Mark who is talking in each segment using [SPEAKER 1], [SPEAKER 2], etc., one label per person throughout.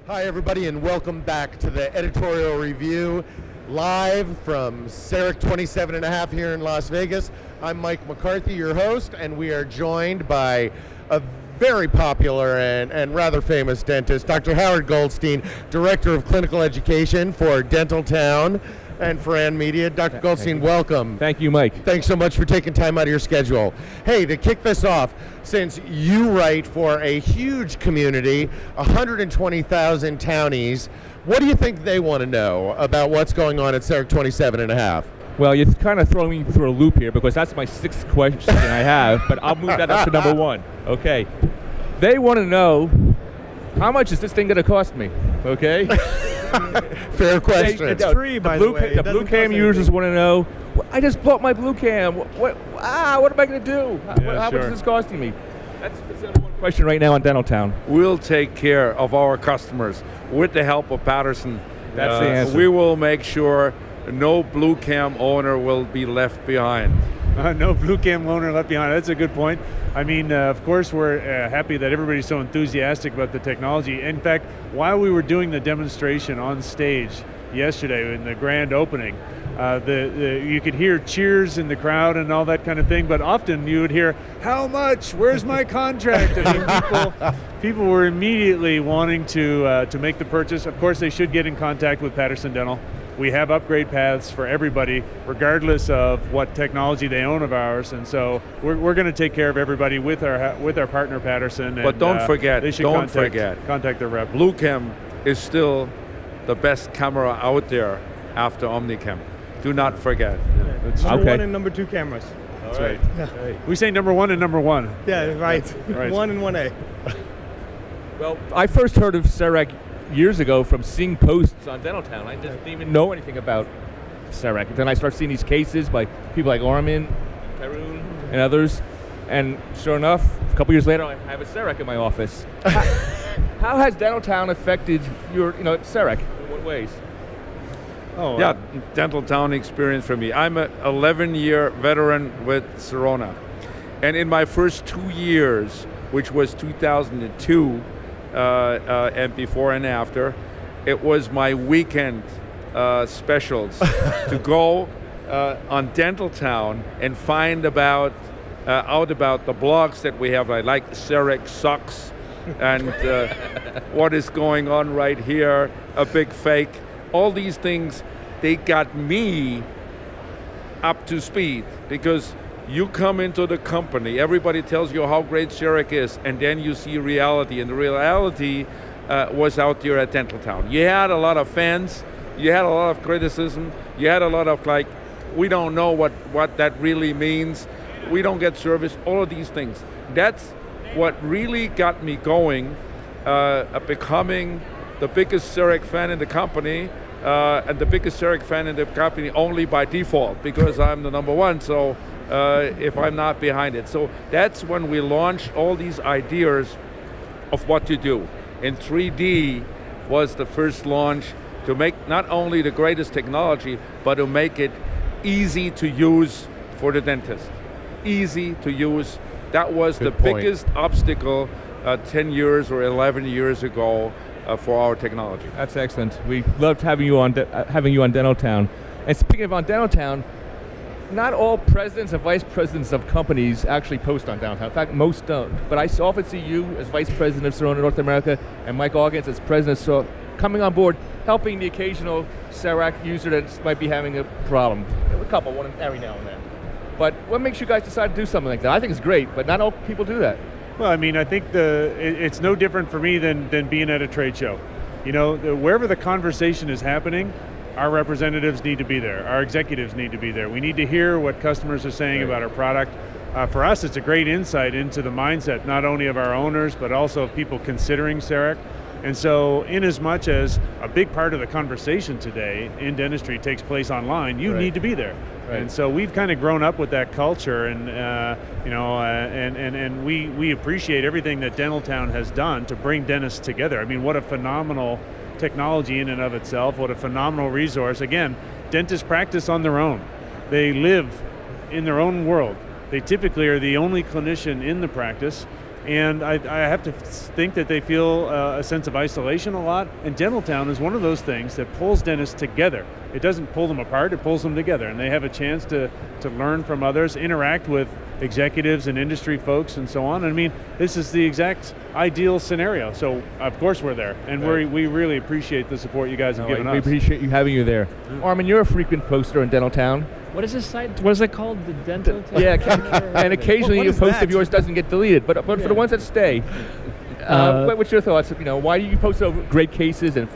[SPEAKER 1] Hi everybody, and welcome back to the editorial review live from Cerec 27.5 here in Las Vegas. I'm Mike McCarthy, your host, and we are joined by a very popular and rather famous dentist, Dr. Howard Goldstein, Director of Clinical Education for Dentaltown and for Ann Media. Dr. Goldstein, welcome.
[SPEAKER 2] Thank you, Mike.
[SPEAKER 1] Thanks so much for taking time out of your schedule. Hey, to kick this off, since you write for a huge community, 120,000 townies, what do you think they want to know about what's going on at Cerec 27.5?
[SPEAKER 2] Well, you're kind of throwing me through a loop here because that's my sixth question I have, but I'll move that up to number one. Okay. They want to know, how much is this thing going to cost me? Okay?
[SPEAKER 1] Fair question.
[SPEAKER 3] It's free, by the way.
[SPEAKER 2] The Blue Cam users want to know, I just bought my Blue Cam. What am I going to do? How much is this costing me? That's the number one question right now on Dentaltown.
[SPEAKER 3] We'll take care of our customers with the help of Patterson.
[SPEAKER 2] That's the answer.
[SPEAKER 3] We will make sure no Blue Cam owner will be left behind.
[SPEAKER 4] No Blue Cam owner left behind. That's a good point. I mean, of course, we're happy that everybody's so enthusiastic about the technology. In fact, while we were doing the demonstration on stage yesterday in the grand opening, you could hear cheers in the crowd and all that kind of thing, but often you would hear, how much? Where's my contract? I mean, people were immediately wanting to make the purchase. Of course, they should get in contact with Patterson Dental. We have upgrade paths for everybody, regardless of what technology they own of ours, and so we're going to take care of everybody with our partner Patterson.
[SPEAKER 3] But don't forget,
[SPEAKER 4] they should contact their rep.
[SPEAKER 3] Blue Cam is still the best camera out there after OmniCam. Do not forget.
[SPEAKER 5] It's number one and number two cameras.
[SPEAKER 4] That's right. Yeah. We say number one and number one.
[SPEAKER 5] Yeah, right.
[SPEAKER 4] Right.
[SPEAKER 5] 1 and 1A.
[SPEAKER 2] Well, I first heard of Cerec years ago from seeing posts on Dentaltown. I didn't even know anything about Cerec. Then I started seeing these cases by people like Orman, Tarun, and others. And sure enough, a couple years later, I have a Cerec in my office. How has Dentaltown affected your, Cerec? In what ways?
[SPEAKER 3] Oh, yeah, Dentaltown experience for me. I'm an 11-year veteran with Sirona. And in my first 2 years, which was 2002, and before and after, it was my weekend specials to go on Dentaltown and find out about the blogs that we have, like Cerec sucks, and what is going on right here, a big fake. All these things, they got me up to speed, because you come into the company, everybody tells you how great Cerec is, and then you see reality, and the reality was out there at Dentaltown. You had a lot of fans, you had a lot of criticism, you had a lot of we don't know what that really means, we don't get service, all of these things. That's what really got me going, becoming the biggest Cerec fan in the company, and the biggest Cerec fan in the company only by default, because I'm the number one, so if I'm not behind it. So that's when we launched all these ideas of what to do. And 3D was the first launch to make not only the greatest technology, but to make it easy to use for the dentist. Easy to use. That was the biggest obstacle 10 years or 11 years ago for our technology.
[SPEAKER 2] That's excellent. We loved having you on Dentaltown. And speaking of on Dentaltown, not all presidents and vice presidents of companies actually post on Dentaltown. In fact, most don't. But I often see you as vice president of Sirona North America and Mike Augins as president, so coming on board, helping the occasional Cerec user that might be having a problem. A couple, one every now and then. But what makes you guys decide to do something like that? I think it's great, but not all people do that.
[SPEAKER 4] Well, I mean, I think it's no different for me than being at a trade show. Wherever the conversation is happening, our representatives need to be there. Our executives need to be there. We need to hear what customers are saying about our product. For us, it's a great insight into the mindset, not only of our owners, but also of people considering Cerec. And so, in as much as a big part of the conversation today in dentistry takes place online, you need to be there. Right. And so we've kind of grown up with that culture, and and we appreciate everything that Dentaltown has done to bring dentists together. I mean, what a phenomenal technology in and of itself, what a phenomenal resource. Again, dentists practice on their own. They live in their own world. They typically are the only clinician in the practice. And I have to think that they feel a sense of isolation a lot. And Dentaltown is one of those things that pulls dentists together. It doesn't pull them apart, it pulls them together. And they have a chance to learn from others, interact with executives and industry folks and so on. I mean, this is the exact ideal scenario. So, of course, we're there. And we really appreciate the support you guys have given us.
[SPEAKER 2] We appreciate you having you there. Armin, you're a frequent poster in Dentaltown.
[SPEAKER 6] What is this site? What is it called? The Dentaltown?
[SPEAKER 2] Yeah, and occasionally a post of yours doesn't get deleted, but for the ones that stay, what's your thoughts? Why do you post over great cases and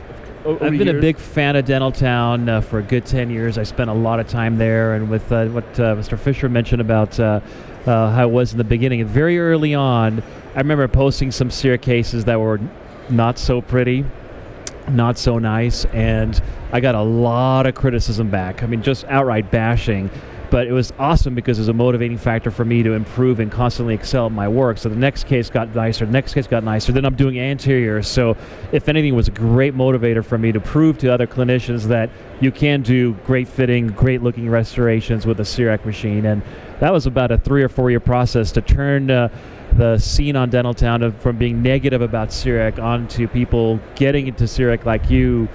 [SPEAKER 6] I've been a big fan of Dentaltown for a good 10 years. I spent a lot of time there, and with what Mr. Fischer mentioned about how it was in the beginning, and very early on, I remember posting some Cerec cases that were not so pretty, not so nice, and I got a lot of criticism back. I mean, just outright bashing. But it was awesome because it was a motivating factor for me to improve and constantly excel at my work. So the next case got nicer, the next case got nicer. Then I'm doing anteriors. So if anything, it was a great motivator for me to prove to other clinicians that you can do great fitting, great looking restorations with a Cerec machine. And that was about a 3 or 4 year process to turn the scene on Dentaltown from being negative about Cerec onto people getting into Cerec like you.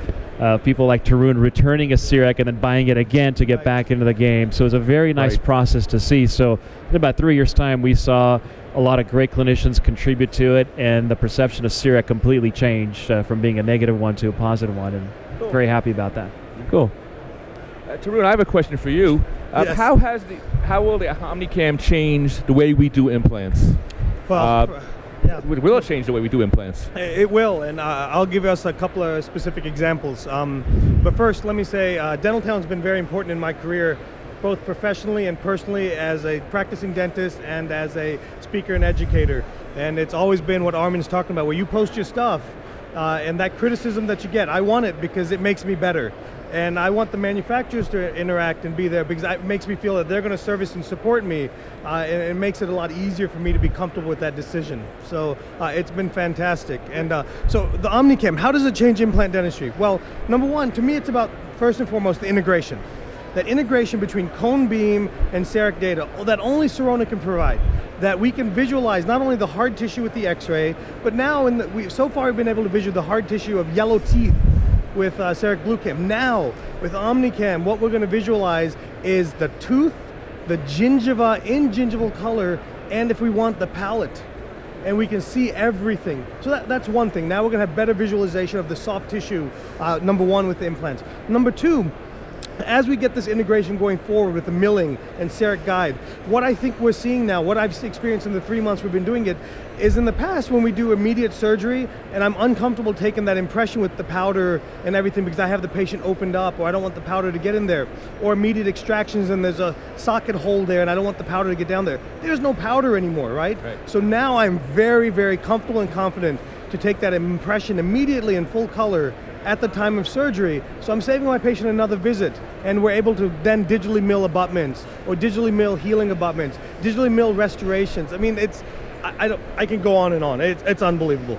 [SPEAKER 6] People like Tarun returning a Cerec and then buying it again to get back into the game. So it was a very nice process to see. So in about 3 years' time, we saw a lot of great clinicians contribute to it, and the perception of Cerec completely changed from being a negative one to a positive one, and very happy about that.
[SPEAKER 2] Cool. Tarun, I have a question for you.
[SPEAKER 5] Yes.
[SPEAKER 2] How will the OmniCam change the way we do implants?
[SPEAKER 5] Well,
[SPEAKER 2] Will it change the way we do implants?
[SPEAKER 5] It will, and I'll give us a couple of specific examples. But first, let me say Dentaltown's been very important in my career, both professionally and personally, as a practicing dentist and as a speaker and educator. And it's always been what Armin's talking about, where you post your stuff and that criticism that you get. I want it because it makes me better. And I want the manufacturers to interact and be there because it makes me feel that they're going to service and support me, and it makes it a lot easier for me to be comfortable with that decision. So it's been fantastic. And so the OmniCam, how does it change implant dentistry? Well, number one, to me it's about, first and foremost, the integration. That integration between cone beam and Cerec data that only Sirona can provide. That we can visualize not only the hard tissue with the x-ray, but now so far we've been able to visualize the hard tissue of yellow teeth with Cerec BlueCam. Now, with OmniCam, what we're going to visualize is the tooth, the gingiva in gingival color, and if we want, the palate. And we can see everything. So that's one thing. Now we're going to have better visualization of the soft tissue, number one, with the implants. Number two, as we get this integration going forward with the milling and Cerec Guide, what I think we're seeing now, what I've experienced in the 3 months we've been doing it, is in the past when we do immediate surgery and I'm uncomfortable taking that impression with the powder and everything because I have the patient opened up or I don't want the powder to get in there, or immediate extractions and there's a socket hole there and I don't want the powder to get down there. There's no powder anymore, right? So now I'm very, very comfortable and confident to take that impression immediately in full color at the time of surgery. So I'm saving my patient another visit, and we're able to then digitally mill abutments or digitally mill healing abutments, digitally mill restorations. I mean, I can go on and on. It's unbelievable.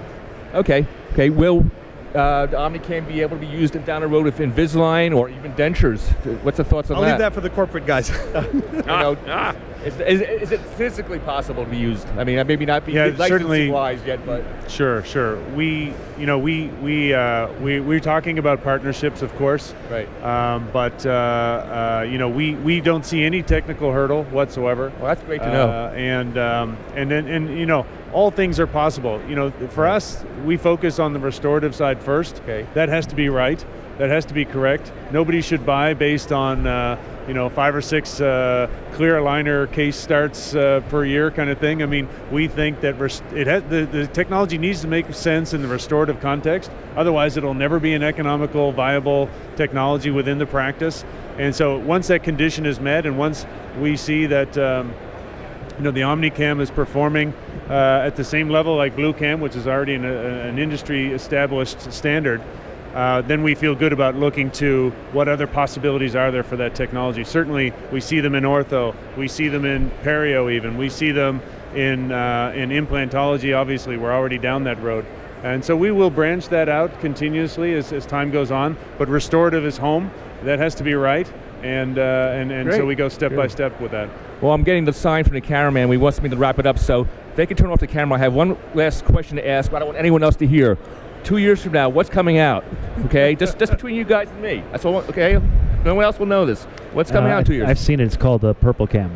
[SPEAKER 2] Okay. Will the OmniCam be able to be used down the road with Invisalign or even dentures? What's the thoughts on that?
[SPEAKER 5] I'll leave that for the corporate guys.
[SPEAKER 2] Is it physically possible to be used? I mean, maybe not be
[SPEAKER 4] certainly
[SPEAKER 2] wise yet, but
[SPEAKER 4] sure. We're talking about partnerships, of course,
[SPEAKER 2] right?
[SPEAKER 4] We don't see any technical hurdle whatsoever.
[SPEAKER 2] Well, that's great to know.
[SPEAKER 4] And then all things are possible. For us, we focus on the restorative side first.
[SPEAKER 2] Okay.
[SPEAKER 4] That has to be right. That has to be correct. Nobody should buy based on 5 or 6 clear aligner case starts per year kind of thing. I mean, we think that the technology needs to make sense in the restorative context. Otherwise, it'll never be an economical, viable technology within the practice. And so once that condition is met, and once we see that the OmniCam is performing at the same level like BlueCam, which is already an industry established standard, then we feel good about looking to what other possibilities are there for that technology. Certainly, we see them in ortho, we see them in perio even, we see them in implantology. Obviously, we're already down that road. And so we will branch that out continuously as time goes on, but restorative is home. That has to be right, and so we go step by step with that.
[SPEAKER 2] Well, I'm getting the sign from the cameraman. We want me to wrap it up, so they can turn off the camera. I have one last question to ask, but I don't want anyone else to hear. 2 years from now, what's coming out? Okay, just between you guys and me. That's all. Okay, no one else will know this. What's coming out in 2 years?
[SPEAKER 6] I've seen it. It's called the Purple Cam.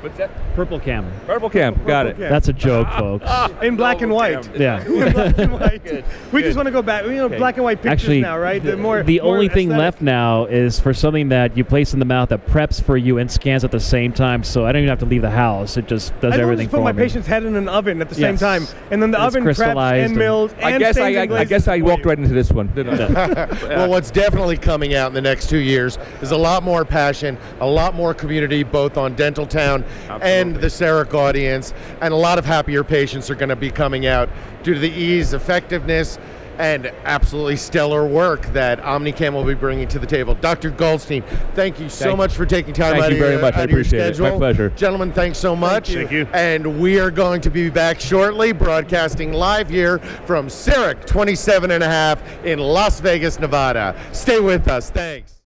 [SPEAKER 2] What's that?
[SPEAKER 6] Purple Cam.
[SPEAKER 2] Purple Cam. Got it.
[SPEAKER 5] Cam.
[SPEAKER 6] That's a joke, folks.
[SPEAKER 5] In black and white.
[SPEAKER 6] Yeah.
[SPEAKER 5] In black and white.
[SPEAKER 2] Good.
[SPEAKER 5] We just want to go back.
[SPEAKER 2] Okay.
[SPEAKER 5] Black and white pictures
[SPEAKER 6] Actually,
[SPEAKER 5] now, right?
[SPEAKER 6] the
[SPEAKER 5] more
[SPEAKER 6] only thing
[SPEAKER 5] aesthetic.
[SPEAKER 6] left now is for something that you place in the mouth that preps for you and scans at the same time, so I don't even have to leave the house. It just does everything
[SPEAKER 5] just put
[SPEAKER 6] for
[SPEAKER 5] my
[SPEAKER 6] me.
[SPEAKER 5] patient's head in an oven at the same
[SPEAKER 6] Yes.
[SPEAKER 5] time, and then the
[SPEAKER 6] And it's
[SPEAKER 5] oven preps
[SPEAKER 6] crystallized
[SPEAKER 5] and milled
[SPEAKER 2] I
[SPEAKER 5] and
[SPEAKER 2] guess
[SPEAKER 5] stains and
[SPEAKER 2] I
[SPEAKER 5] glazes
[SPEAKER 2] guess I
[SPEAKER 5] for
[SPEAKER 2] walked
[SPEAKER 5] you.
[SPEAKER 2] right into this one, didn't I?
[SPEAKER 1] Well, what's definitely coming out in the next 2 years is a lot more passion, a lot more community, both on Dentaltown and the Cerec audience, and a lot of happier patients are going to be coming out due to the ease, effectiveness, and absolutely stellar work that Omnicam will be bringing to the table. Dr. Goldstein, thank you so much for taking time
[SPEAKER 2] Thank
[SPEAKER 1] out
[SPEAKER 2] you
[SPEAKER 1] of your,
[SPEAKER 2] very much. I
[SPEAKER 1] out of your
[SPEAKER 2] appreciate it.
[SPEAKER 1] schedule.
[SPEAKER 2] My pleasure.
[SPEAKER 1] Gentlemen, thanks so much.
[SPEAKER 4] Thank you.
[SPEAKER 1] And we are going to be back shortly, broadcasting live here from Cerec 27.5 in Las Vegas, Nevada. Stay with us. Thanks.